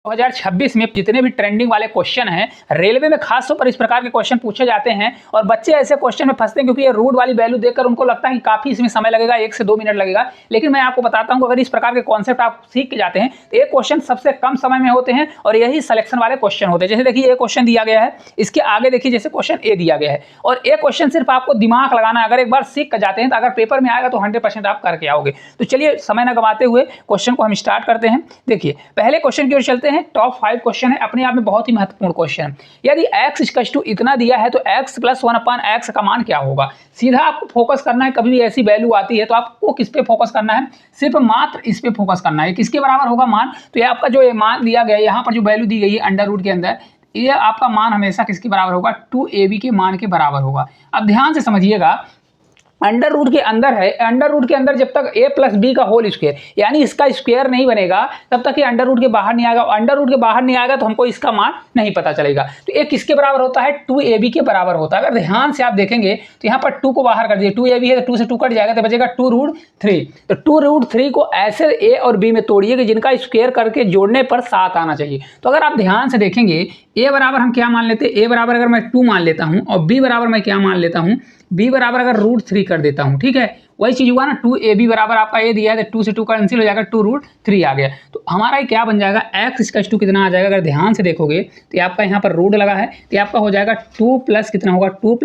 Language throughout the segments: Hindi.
2026 में जितने भी ट्रेंडिंग वाले क्वेश्चन हैं रेलवे में खास तौर पर इस प्रकार के क्वेश्चन पूछे जाते हैं और बच्चे ऐसे क्वेश्चन में फंसते हैं क्योंकि ये रूट वाली वैल्यू देखकर उनको लगता है कि काफी इसमें समय लगेगा, 1 से 2 मिनट लगेगा। लेकिन मैं आपको बताता हूं कि अगर इस प्रकार के कॉन्सेप्ट आप सीख के जाते हैं तो ये क्वेश्चन सबसे कम समय में होते हैं और यही सिलेक्शन वाले क्वेश्चन होते हैं। जैसे देखिए ये क्वेश्चन दिया गया है, इसके आगे देखिए जैसे क्वेश्चन ए दिया गया है और ये क्वेश्चन सिर्फ आपको दिमाग लगाना है। अगर एक बार सीख कर जाते हैं तो अगर पेपर में आएगा तो 100% आप करके आओगे। तो चलिए समय न गवाते हुए क्वेश्चन को हम स्टार्ट करते हैं। देखिए पहले क्वेश्चन की ओर चलते हैं। टॉप 5 क्वेश्चन है, अपने आप में बहुत ही महत्वपूर्ण क्वेश्चन है। यदि x इतना दिया है तो x + 1/x का मान क्या होगा। सीधा आपको फोकस करना है। कभी भी ऐसी वैल्यू आती है तो आपको किस पे फोकस करना है, सिर्फ मात्र इस पे फोकस करना है। किसके बराबर होगा मान, तो ये आपका जो मान दिया गया है यहाँ पर जो वैल्यू दी गई है अंडर रूट के अंदर, ये आपका मान हमेशा किसके बराबर होगा, 2ab के मान के बराबर होगा। अब ध्यान से समझिएगा, अंडर रूट के अंदर है, अंडर रूट के अंदर जब तक a + b का होल स्क्वायर यानी इसका स्क्वायर नहीं बनेगा तब तक ये अंडर रूट के बाहर नहीं आएगा। अंडर रूट के बाहर नहीं आएगा तो हमको इसका मान नहीं पता चलेगा। तो ये किसके बराबर होता है, 2ab के बराबर होता है। अगर ध्यान से आप देखेंगे तो यहाँ पर 2 को बाहर कर दीजिए, 2ab है तो 2 से 2 कट जाएगा तो बचेगा 2√3। तो 2√3 को ऐसे a और b में तोड़िए कि जिनका स्क्वायर करके जोड़ने पर 7 आना चाहिए। तो अगर आप ध्यान से देखेंगे a बराबर हम क्या मान लेते हैं, a बराबर अगर मैं 2 मान लेता हूँ और b बराबर मैं क्या मान लेता हूँ, b बराबर अगर √3 कर देता हूँ, ठीक है, वही चीज हुआ ना। 2ab बराबर आपका ये दिया है तो 2 से 2 कैंसिल हो जाएगा, 2√3 आ गया। तो हमारा ये क्या बन जाएगा, x कितना आ जाएगा। अगर ध्यान से देखोगे तो आपका यहाँ पर रूट लगा है तो आपका हो जाएगा 2 + कितना होगा, 2 +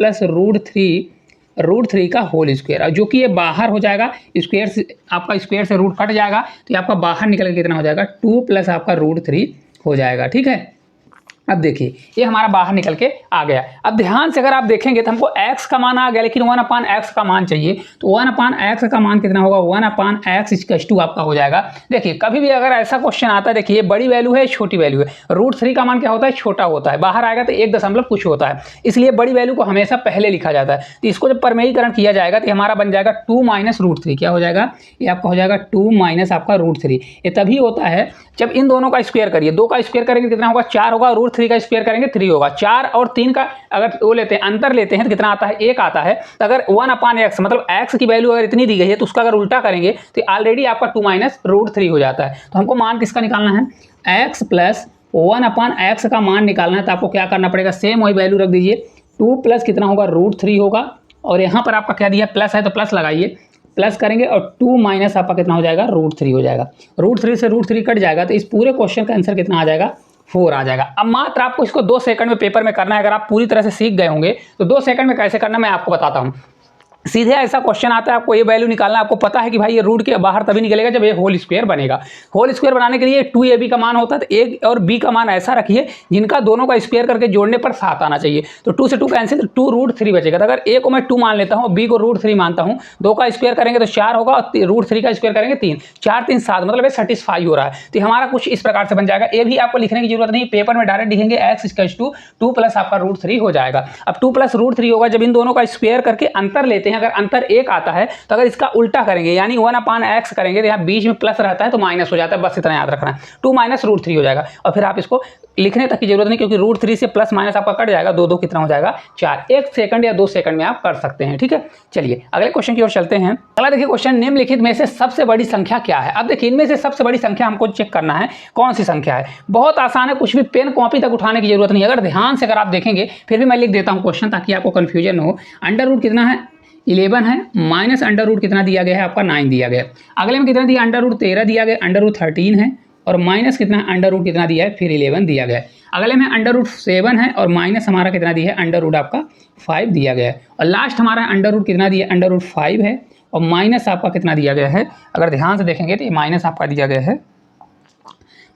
√3 का होल स्क्वायर, जो कि ये बाहर हो जाएगा, स्क्वायर से आपका स्क्वायर से रूट कट जाएगा तो आपका बाहर निकल के कितना हो जाएगा, 2 + आपका √3 हो जाएगा। ठीक है, अब देखिए ये हमारा बाहर निकल के आ गया। अब ध्यान से अगर आप देखेंगे तो हमको x का मान आ गया लेकिन 1/x का मान चाहिए। तो 1/x का मान कितना होगा, 1/x आपका हो जाएगा। देखिए कभी भी अगर ऐसा क्वेश्चन आता है, देखिए ये बड़ी वैल्यू है, छोटी वैल्यू है। √3 का मान क्या होता है, छोटा होता है, बाहर आएगा तो 1 दशमलव कुछ होता है, इसलिए बड़ी वैल्यू को हमेशा पहले लिखा जाता है। तो इसको जब परमेयीकरण किया जाएगा तो हमारा बन जाएगा 2 - √3। क्या हो जाएगा, ये आपका हो जाएगा 2 - आपका √3। ये तभी होता है जब इन दोनों का स्क्वायर करिए, 2 का स्क्वायर करेंगे कितना होगा, 4 होगा, √3 का स्क्वायर करेंगे 3 होगा। 4 और 3 का अगर वो लेते हैं, अंतर लेते हैं तो कितना आता है, 1 आता है। तो अगर 1/x मतलब x की वैल्यू अगर इतनी दी गई है तो उसका अगर उल्टा करेंगे तो ऑलरेडी आपका 2 - √3 हो जाता है। तो हमको मान किसका निकालना है, x + 1/x का मान निकालना है। तो आपको क्या करना पड़ेगा, सेम वही वैल्यू रख दीजिए, 2 + कितना होगा, √3 होगा और यहाँ पर आपका क्या दिया प्लस है तो प्लस लगाइए, प्लस करेंगे और 2 - आपका कितना हो जाएगा, √3 हो जाएगा। √3 से √3 कट जाएगा तो इस पूरे क्वेश्चन का आंसर कितना आ जाएगा, 4 आ जाएगा। अब मात्र आपको इसको 2 सेकंड में पेपर में करना है। अगर आप पूरी तरह से सीख गए होंगे तो 2 सेकंड में कैसे करना मैं आपको बताता हूँ। सीधे ऐसा क्वेश्चन आता है, आपको ये वैल्यू निकालना है। आपको पता है कि भाई ये रूट के बाहर तभी निकलेगा जब ये होल स्क्वायर बनेगा। होल स्क्वायर बनाने के लिए 2ab का मान होता है तो a और b का मान ऐसा रखिए जिनका दोनों का स्क्वायर करके जोड़ने पर 7 आना चाहिए। तो 2 से 2 कैंसिल, 2√3 बचेगा। तो अगर a को मैं 2 मान लेता हूँ, b को √3 मानता हूँ, 2 का स्क्वायर करेंगे तो 4 होगा और √3 का स्क्वायर करेंगे 3, 4 3 7, मतलब ये सेटिस्फाई हो रहा है। तो हमारा कुछ इस प्रकार से बन जाएगा। ये भी आपको लिखने की जरूरत नहीं, पेपर में डायरेक्ट लिखेंगे x = 2 + आपका √3 हो जाएगा। अब 2 + √3 होगा जब इन दोनों का स्क्वायर करके अंतर लेते हैं। अगर अंतर 1 आता है तो अगर इसका उल्टा करेंगे यानी 1/x करेंगे तो यहाँ बीच में प्लस रहता है तो माइनस हो जाता है, बस इतना याद रखना है। 2 - √3 हो जाएगा और फिर आप इसको लिखने तक की जरूरत नहीं क्योंकि √3 से प्लस माइनस आपका कट जाएगा, 2 2 कितना हो जाएगा, 4। 1 सेकंड या 2 सेकंड में आप कर सकते हैं। ठीक है, चलिए अगले क्वेश्चन की ओर चलते हैं। अगला देखिए क्वेश्चन, निम्नलिखित में से सबसे बड़ी संख्या क्या है। अब देखिए इनमें से सबसे बड़ी संख्या हमको चेक करना है कौन सी संख्या है। बहुत आसान है, कुछ भी पेन कॉपी तक उठाने की जरूरत नहीं। अगर ध्यान से अगर आप देखेंगे, फिर भी मैं लिख देता हूँ क्वेश्चन ताकि आपको कंफ्यूजन हो। अंडर रूट कितना है, 11 है, माइनस अंडर रूट कितना दिया गया है, आपका 9 दिया गया। अगले में कितना दिया, अंडर रूट 13 दिया गया, अंडर रूट 13 है और माइनस कितना, अंडर रूट कितना दिया है, फिर 11 दिया गया है। अगले में अंडर रूट 7 है और माइनस हमारा कितना दिया है, अंडर रूट आपका 5 दिया गया है। और लास्ट हमारा अंडर रूट कितना दिया है, अंडर रूट 5 है और माइनस आपका कितना दिया गया है। अगर ध्यान से देखेंगे तो ये माइनस आपका दिया गया है,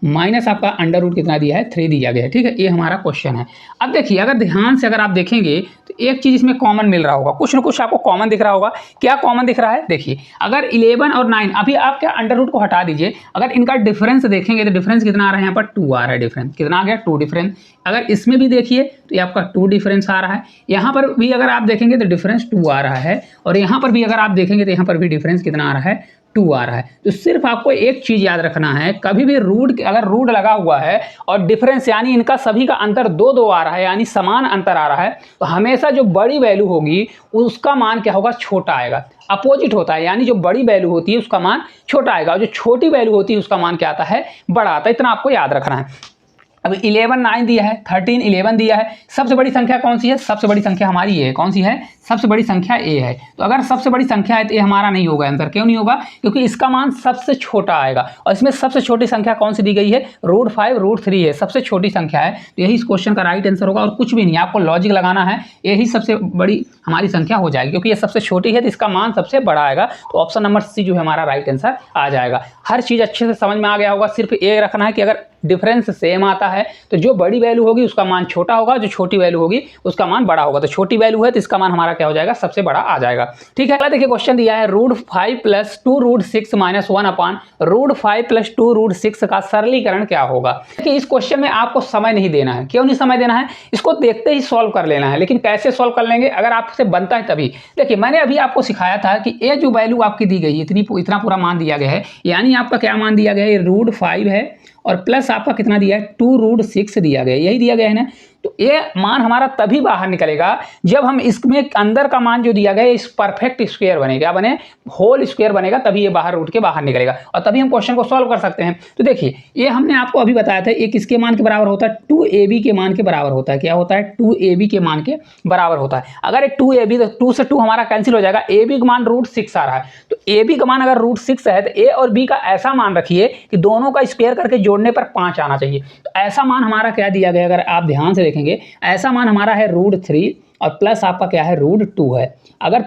माइनस आपका अंडर रूट कितना दिया है, 3 दिया गया है। ठीक है, ये हमारा क्वेश्चन है। अब देखिए अगर ध्यान से अगर आप देखेंगे तो एक चीज़ इसमें कॉमन मिल रहा होगा, कुछ ना कुछ आपको कॉमन दिख रहा होगा। क्या कॉमन दिख रहा है, देखिए अगर 11 और 9, अभी आप क्या अंडर रूट को हटा दीजिए, अगर इनका डिफरेंस देखेंगे तो डिफरेंस कितना आ रहा है, यहाँ पर 2 आ रहा है। डिफरेंस कितना आ गया, 2 डिफरेंस। अगर इसमें भी देखिए तो ये आपका 2 डिफरेंस आ रहा है। यहाँ पर भी अगर आप देखेंगे तो डिफरेंस 2 आ रहा है और यहाँ पर भी अगर आप देखेंगे तो यहाँ पर भी डिफरेंस कितना आ रहा है, 2 आ रहा है। तो सिर्फ आपको एक चीज याद रखना है, कभी भी रूट अगर रूट लगा हुआ है और डिफरेंस यानी इनका सभी का अंतर 2 2 आ रहा है यानी समान अंतर आ रहा है, तो हमेशा जो बड़ी वैल्यू होगी उसका मान क्या होगा, छोटा आएगा। अपोजिट होता है, यानी जो बड़ी वैल्यू होती है उसका मान छोटा आएगा और जो छोटी वैल्यू होती है उसका मान क्या आता है, बड़ा आता है। इतना आपको याद रखना है। अब 11 9 दिया है, 13 11 दिया है। सबसे बड़ी संख्या कौन सी है? सबसे बड़ी संख्या हमारी ये है। कौन सी है? सबसे बड़ी संख्या ए है। तो अगर सबसे बड़ी संख्या है तो ये हमारा नहीं होगा आंसर। क्यों नहीं होगा? क्योंकि इसका मान सबसे छोटा आएगा और इसमें सबसे छोटी संख्या कौन सी दी गई है? √5 √3 है, सबसे छोटी संख्या है। तो यही इस क्वेश्चन का राइट आंसर होगा और कुछ भी नहीं, आपको लॉजिक लगाना है, यही सबसे बड़ी हमारी संख्या हो जाएगी क्योंकि ये सबसे छोटी है तो इसका मान सबसे बड़ा आएगा। तो ऑप्शन नंबर सी जो है हमारा राइट आंसर आ जाएगा। हर चीज़ अच्छे से समझ में आ गया होगा। सिर्फ ये रखना है कि अगर डिफरेंस सेम आता है तो जो बड़ी वैल्यू होगी उसका मान छोटा होगा, जो छोटी वैल्यू होगी उसका मान बड़ा होगा। तो छोटी वैल्यू है तो इसका मान हमारा क्या हो जाएगा? सबसे बड़ा आ जाएगा। ठीक है, देखिए क्वेश्चन दिया है √5 + 2 √6 - 1 √5 + 2 √6 का सरलीकरण क्या होगा? देखिए इस क्वेश्चन में आपको समय नहीं देना है। क्यों नहीं समय देना है? इसको देखते ही सॉल्व कर लेना है। लेकिन कैसे सॉल्व कर लेंगे? अगर आपसे बनता है तभी। देखिए मैंने अभी आपको सिखाया था कि ये जो वैल्यू आपकी दी गई है, इतना पूरा मान दिया गया है, यानी आपका क्या मान दिया गया है? √5 है और प्लस आपका कितना दिया है? 2 √6 दिया गया है, यही दिया गया है ना। तो ये मान हमारा तभी बाहर निकलेगा जब हम इसमें अंदर का मान जो दिया गया है इस परफेक्ट स्क्वायर बनेगा, बने होल स्क्वायर बनेगा, तभी ये बाहर उठ के बाहर निकलेगा और तभी हम क्वेश्चन को सॉल्व कर सकते हैं। तो देखिए ये हमने आपको अभी बताया था, एक किसके मान के बराबर होता है? 2ab के मान के बराबर होता है। क्या होता है? 2ab के मान के बराबर होता है। अगर एक 2ab तो 2 से 2 हमारा कैंसिल हो जाएगा, ab का मान √6 आ रहा है। तो ab का मान अगर √6 है तो a और b का ऐसा मान रखिए कि दोनों का स्क्वायर करके जोड़ने पर 5 आना चाहिए। तो ऐसा मान हमारा क्या दिया गया? अगर आप ध्यान से देखेंगे ऐसा मान हमारा है √3 और प्लस आपका क्या है? √2 है। अगर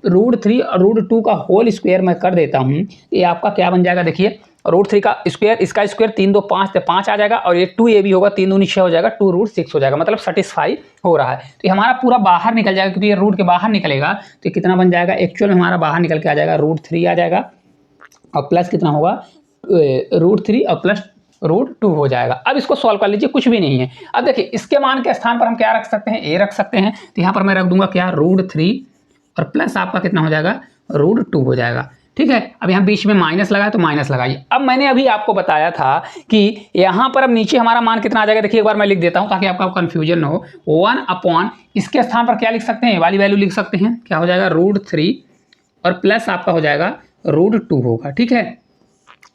√3 और √2 का होल स्क्वायर मैं कर देता हूँ ये आपका क्या बन जाएगा? देखिए √3 का स्क्वायर, इसका स्क्वायर 3 2 5 से 5 आ जाएगा और ये 2ab होगा, 3 दूनी 6 हो जाएगा, 2 √6 हो जाएगा, मतलब सेटिस्फाई हो रहा है। तो ये हमारा पूरा बाहर निकल जाएगा क्योंकि ये रूट के बाहर निकलेगा तो कितना बन जाएगा? एक्चुअल में हमारा बाहर निकल के आ जाएगा √3 आ जाएगा और प्लस कितना होगा? √3 और प्लस √2 हो जाएगा। अब इसको सॉल्व कर लीजिए, कुछ भी नहीं है। अब देखिए इसके मान के स्थान पर हम क्या रख सकते हैं? ए रख सकते हैं। तो यहाँ पर मैं रख दूंगा क्या? √3 और प्लस आपका कितना हो जाएगा? √2 हो जाएगा। ठीक है, अब यहाँ बीच में माइनस लगाया तो माइनस लगाइए। अब मैंने अभी आपको बताया था कि यहाँ पर अब नीचे हमारा मान कितना आ जाएगा? देखिए एक बार मैं लिख देता हूँ ताकि आपका कंफ्यूजन ना हो। 1 इसके स्थान पर क्या लिख सकते हैं? ये वाली वैल्यू लिख सकते हैं। क्या हो जाएगा? √3 और प्लस आपका हो जाएगा √2 होगा। ठीक है,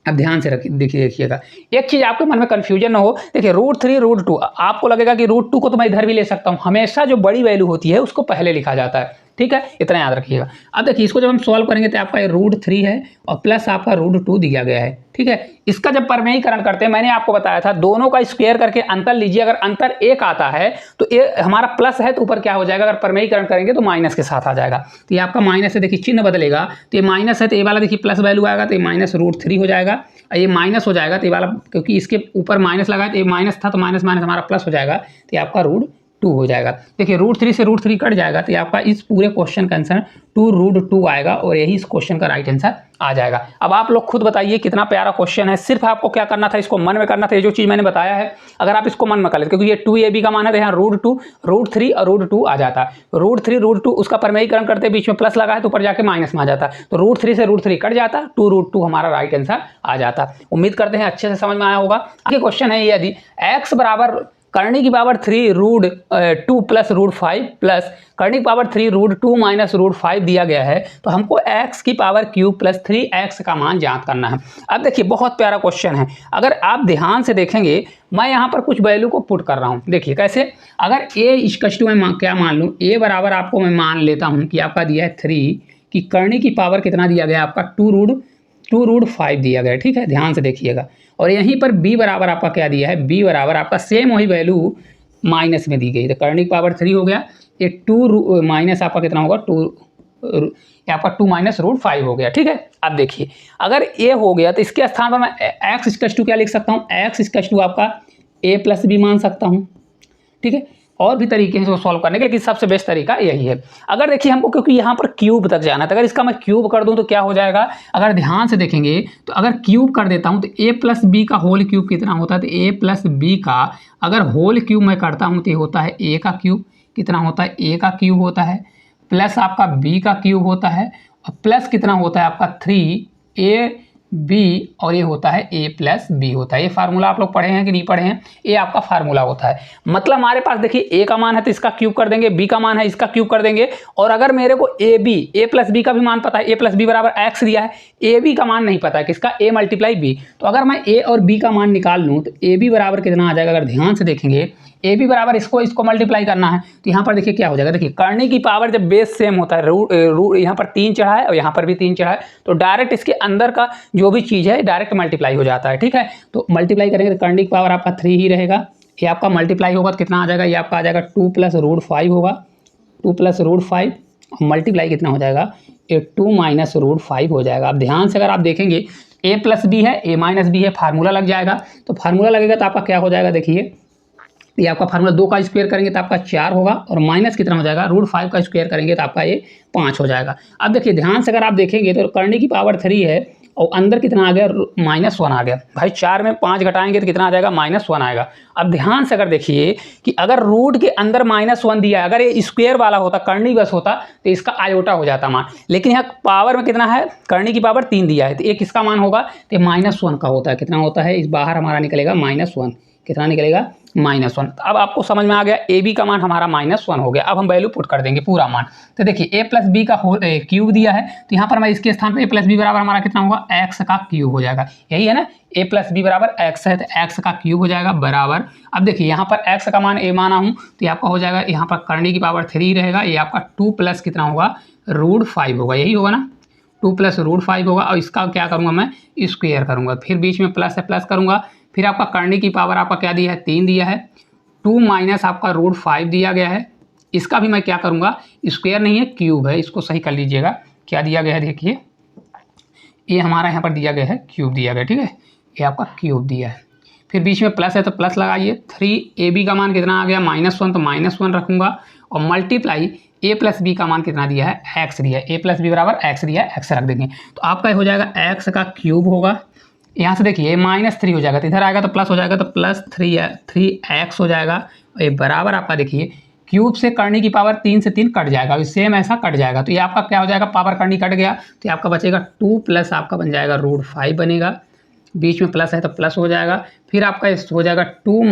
अब ध्यान से देखिएगा, एक चीज़ आपके मन में कन्फ्यूजन ना हो। देखिए √3 √2, आपको लगेगा कि √2 को तो मैं इधर भी ले सकता हूँ। हमेशा जो बड़ी वैल्यू होती है उसको पहले लिखा जाता है। ठीक है, इतना याद रखिएगा। अब देखिए इसको जब हम सॉल्व करेंगे तो आपका ये √3 है और प्लस आपका √2 दिया गया है। ठीक है, इसका जब परमेयीकरण करते हैं, मैंने आपको बताया था दोनों का स्क्वायर करके अंतर लीजिए। अगर अंतर 1 आता है तो ये हमारा प्लस है तो ऊपर क्या हो जाएगा? अगर परमेयीकरण करेंगे तो माइनस के साथ आ जाएगा। तो ये आपका माइनस है, देखिए चिन्ह बदलेगा। तो ये माइनस है तो ये वाला देखिए प्लस वैल्यू आएगा तो ये माइनस √3 हो जाएगा। ये माइनस हो जाएगा तो ये वाला, क्योंकि इसके ऊपर माइनस लगा है तो ये माइनस था तो माइनस माइनस हमारा प्लस हो जाएगा तो ये आपका √2 हो जाएगा। देखिए √3 से √3 कट जाएगा तो ये आपका इस पूरे क्वेश्चन का आंसर 2 √2 आएगा और यही इस क्वेश्चन का राइट आंसर आ जाएगा। अब आप लोग खुद बताइए कितना प्यारा क्वेश्चन है। सिर्फ आपको क्या करना था? इसको मन में करना था। ये जो चीज़ मैंने बताया है अगर आप इसको मन में कर लेते, क्योंकि ये 2ab का मान है तो यहाँ √2 √3 और √2 आ जाता। √3 √2 उसका परमेयीकरण करते बीच में प्लस लगा है तो ऊपर जाके माइनस में आ जाता। तो √3 से √3 कट जाता, 2 √2 हमारा राइट आंसर आ जाता। उम्मीद करते हैं अच्छे से समझ में आया होगा। आगे क्वेश्चन है, यदि x बराबर करने की पावर 3 √2 प्लस √5 प्लस करने की पावर 3 √2 माइनस √5 दिया गया है तो हमको x की पावर क्यूब प्लस 3x का मान ज्ञात करना है। अब देखिए बहुत प्यारा क्वेश्चन है। अगर आप ध्यान से देखेंगे मैं यहाँ पर कुछ वैल्यू को पुट कर रहा हूँ। देखिए कैसे? अगर a मैं क्या मान लूँ? a बराबर आपको मैं मान लेता हूँ कि आपका दिया है 3 कि करने की पावर कितना दिया गया? आपका 2 √5 दिया गया है। ठीक है, ध्यान से देखिएगा। और यहीं पर b बराबर आपका क्या दिया है? b बराबर आपका सेम वही वैल्यू माइनस में दी गई। तो करने की पावर 3 हो गया, ये 2 माइनस आपका कितना होगा? 2 आपका 2 माइनस √5 हो गया। ठीक है, अब देखिए अगर a हो गया तो इसके स्थान पर मैं x = क्या लिख सकता हूँ? x = आपका a + b मान सकता हूँ। ठीक है, और भी तरीके हैं इसको सॉल्व करने के, लेकिन सबसे बेस्ट तरीका यही है। अगर देखिए हमको क्योंकि यहाँ पर क्यूब तक जाना था, अगर इसका मैं क्यूब कर दूँ तो क्या हो जाएगा? अगर ध्यान से देखेंगे तो अगर क्यूब कर देता हूँ तो a + b का होल क्यूब कितना होता है? तो a + b का अगर होल क्यूब मैं करता हूँ तो ये होता है a का क्यूब। कितना होता है? a का क्यूब होता है प्लस आपका b का क्यूब होता है और प्लस कितना होता है? आपका 3a बी और ये होता है ए प्लस बी होता है। ये फार्मूला आप लोग पढ़े हैं कि नहीं पढ़े हैं? ये आपका फार्मूला होता है। मतलब हमारे पास देखिए ए का मान है तो इसका क्यूब कर देंगे, बी का मान है इसका क्यूब कर देंगे। और अगर मेरे को ए प्लस बी का भी मान पता है, ए प्लस बी बराबर एक्स दिया है, ए बी का मान नहीं पता है किसका, ए मल्टीप्लाई बी। तो अगर मैं ए और बी का मान निकाल लूँ तो ए बी बराबर कितना आ जाएगा? अगर ध्यान से देखेंगे ए बी बराबर इसको मल्टीप्लाई करना है तो यहाँ पर देखिए क्या हो जाएगा। देखिए करने की पावर जब बेस सेम होता है, रूट यहाँ पर 3 चढ़ा है और यहाँ पर भी 3 चढ़ा है, तो डायरेक्ट इसके अंदर का जो भी चीज़ है डायरेक्ट मल्टीप्लाई हो जाता है। ठीक है, तो मल्टीप्लाई करेंगे तो करने की पावर आपका 3 ही रहेगा। ये आपका मल्टीप्लाई होगा तो कितना आ जाएगा? ये आपका आ जाएगा 2 + √5 होगा, 2 + √5 मल्टीप्लाई कितना हो जाएगा? ये 2 - √5 हो जाएगा। अब ध्यान से अगर आप देखेंगे ए प्लस बी है, ए माइनस बी है, फार्मूला लग जाएगा। तो फार्मूला लगेगा तो आपका क्या हो जाएगा? देखिए ये आपका फार्मूला 2 का स्क्वायर करेंगे तो आपका 4 होगा और माइनस कितना हो जाएगा? √5 का स्क्वायर करेंगे तो आपका ये 5 हो जाएगा। अब देखिए ध्यान से अगर आप देखेंगे तो करने की पावर 3 है और अंदर कितना आ गया? -1 आ गया। भाई 4 में 5 घटाएंगे तो कितना आ जाएगा? -1 आएगा। अब ध्यान से अगर देखिए कि अगर रूट के अंदर -1 दिया है, अगर ये स्क्वायर वाला होता, करनी बस होता तो इसका आयोटा हो जाता मान, लेकिन यहाँ पावर में कितना है? करने की पावर 3 दिया है तो ये किसका मान होगा? तो -1 का होता है। कितना होता है? इस बाहर हमारा निकलेगा -1। कितना निकलेगा? -1। अब आपको समझ में आ गया ए बी का मान हमारा -1 हो गया। अब हम वैल्यू पुट कर देंगे पूरा मान। तो देखिए ए प्लस बी का क्यूब दिया है तो यहाँ पर मैं इसके स्थान पे ए प्लस बी बराबर हमारा कितना होगा? एक्स का क्यूब हो जाएगा। यही है ना, ए प्लस बी बराबर एक्स है तो एक्स का क्यूब हो जाएगा बराबर। अब देखिए यहाँ पर एक्स का मान ए माना हूँ तो ये आपका हो जाएगा, यहाँ पर करने की पावर 3 रहेगा, ये आपका 2 + कितना होगा? √5 होगा। यही होगा ना, 2 + √5 होगा। और इसका क्या करूँगा मैं? स्क्वायर करूँगा, फिर बीच में प्लस है प्लस करूँगा, फिर आपका करने की पावर आपका क्या दिया है? 3 दिया है, 2 - आपका √5 दिया गया है। इसका भी मैं क्या करूँगा? स्क्वायर नहीं है, क्यूब है, इसको सही कर लीजिएगा। क्या दिया गया है? देखिए ये हमारा यहाँ पर दिया गया है, क्यूब दिया गया। ठीक है, ये आपका क्यूब दिया है, फिर बीच में प्लस है तो प्लस लगाइए। 3 ए बी का मान कितना आ गया? -1, तो -1 रखूँगा और मल्टीप्लाई ए प्लस बी का मान कितना दिया है? एक्स दिया है। ए प्लस बी बराबर एक्स दिया है, एक्स रख देंगे तो आपका हो जाएगा एक्स का क्यूब होगा। यहाँ से देखिए -3 हो जाएगा तो इधर आएगा तो प्लस हो जाएगा, तो +3x हो जाएगा। ये बराबर आपका देखिए क्यूब से करने की पावर 3 से 3 कट जाएगा, सेम ऐसा कट जाएगा। तो ये आपका क्या हो जाएगा? पावर करनी कट गया तो ये आपका बचेगा 2 + आपका बन जाएगा √5 बनेगा, बीच में प्लस है तो प्लस हो जाएगा, फिर आपका हो जाएगा 2 -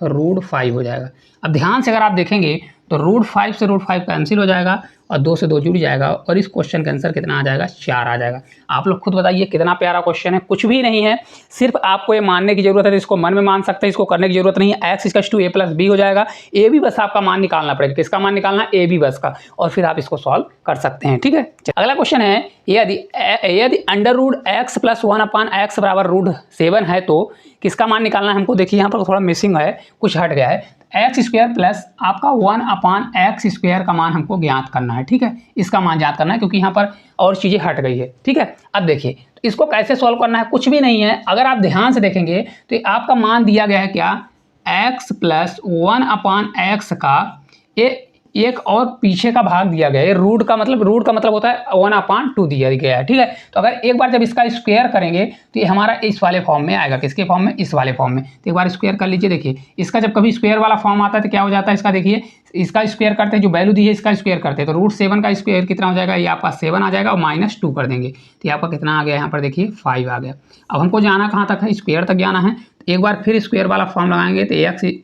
√5 हो जाएगा। अब ध्यान से अगर आप देखेंगे तो √5 से √5 कैंसिल हो जाएगा और 2 से 2 जुड़ जाएगा और इस क्वेश्चन का आंसर कितना आ जाएगा? 4 आ जाएगा। आप लोग खुद बताइए कितना प्यारा क्वेश्चन है। कुछ भी नहीं है, सिर्फ आपको ये मानने की जरूरत है, इसको मन में मान सकते हैं, इसको करने की जरूरत नहीं है। x = a + b हो जाएगा। ए बी बस आपका मान निकालना पड़ेगा। किसका मान निकालना है? ए बी बस का, और फिर आप इसको सॉल्व कर सकते हैं। ठीक है, अगला क्वेश्चन है यदि √x + 1/x = √7 है तो किसका मान निकालना है हमको? देखिए यहाँ पर थोड़ा मिसिंग है, कुछ हट गया है। x² प्लस आपका 1/x² का मान हमको ज्ञात करना है। ठीक है, इसका मान ज्ञात करना है क्योंकि यहाँ पर और चीज़ें हट गई है। ठीक है, अब देखिए तो इसको कैसे सॉल्व करना है? कुछ भी नहीं है, अगर आप ध्यान से देखेंगे तो आपका मान दिया गया है क्या? x + 1/x का एक और पीछे का भाग दिया गया है। रूट का मतलब होता है 1/2 दिया गया है। ठीक है, तो अगर एक बार जब इसका स्क्वायर करेंगे तो ये हमारा इस वाले फॉर्म में आएगा। किसके फॉर्म में? इस वाले फॉर्म में। तो एक बार स्क्वायर कर लीजिए। देखिए इसका जब कभी स्क्वायर वाला फॉर्म आता है तो क्या हो जाता है? इसका देखिए, इसका स्क्वायर करते हैं, जो वैल्यू दी है इसका स्क्वायर करते हैं तो √7 का स्क्वायर कितना हो जाएगा? ये आपका 7 आ जाएगा और -2 कर देंगे तो ये आपका कितना आ गया? यहाँ पर देखिए 5 आ गया। अब हमको जाना कहाँ तक है? स्क्वायर तक जाना है। एक बार फिर स्क्वायर वाला फॉर्म लगाएंगे तो x²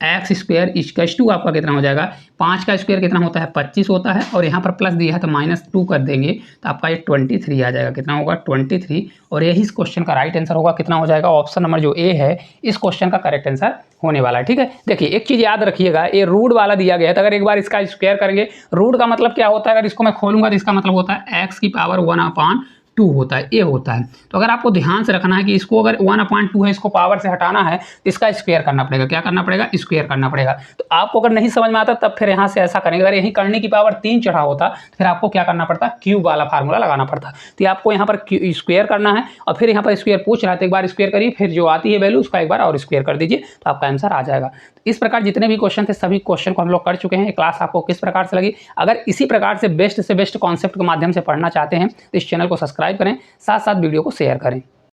1/x² आपका कितना हो जाएगा? 5 का स्क्वायर कितना होता है? 25 होता है, और यहाँ पर प्लस दिया है तो -2 कर देंगे तो आपका ये 23 आ जाएगा। कितना होगा? 23। और यही इस क्वेश्चन का राइट आंसर होगा। कितना हो जाएगा? ऑप्शन नंबर जो ए है इस क्वेश्चन का करेक्ट आंसर होने वाला है। ठीक है, देखिए एक चीज़ याद रखिएगा, ये रूट वाला दिया गया है तो अगर एक बार इसका स्क्वायर करेंगे, रूट का मतलब क्या होता है? अगर इसको मैं खोलूंगा तो इसका मतलब होता है x की पावर 1/2 होता है, ये होता है। तो अगर आपको ध्यान से रखना है कि इसको अगर 1/2 है, इसको पावर से हटाना है तो इसका स्क्वायर करना पड़ेगा। क्या करना पड़ेगा? स्क्वायर करना पड़ेगा। तो आपको अगर नहीं समझ में आता तब फिर यहाँ से ऐसा करेंगे, अगर यही करने की पावर 3 चढ़ा होता तो फिर आपको क्या करना पड़ता? क्यूब वाला फार्मूला लगाना पड़ता। तो आपको यहाँ पर स्क्वायर करना है और फिर यहाँ पर स्क्वायर पूछ रहा है तो एक बार स्क्वायर करिए, फिर जो आती है वैल्यू उसका एक बार और स्क्वायर कर दीजिए तो आपका आंसर आ जाएगा। इस प्रकार जितने भी क्वेश्चन थे सभी क्वेश्चन को हम लोग कर चुके हैं। क्लास आपको किस प्रकार से लगी? अगर इसी प्रकार से बेस्ट कॉन्सेप्ट के माध्यम से पढ़ना चाहते हैं तो इस चैनल को सब्सक्राइब करें, साथ साथ वीडियो को शेयर करें।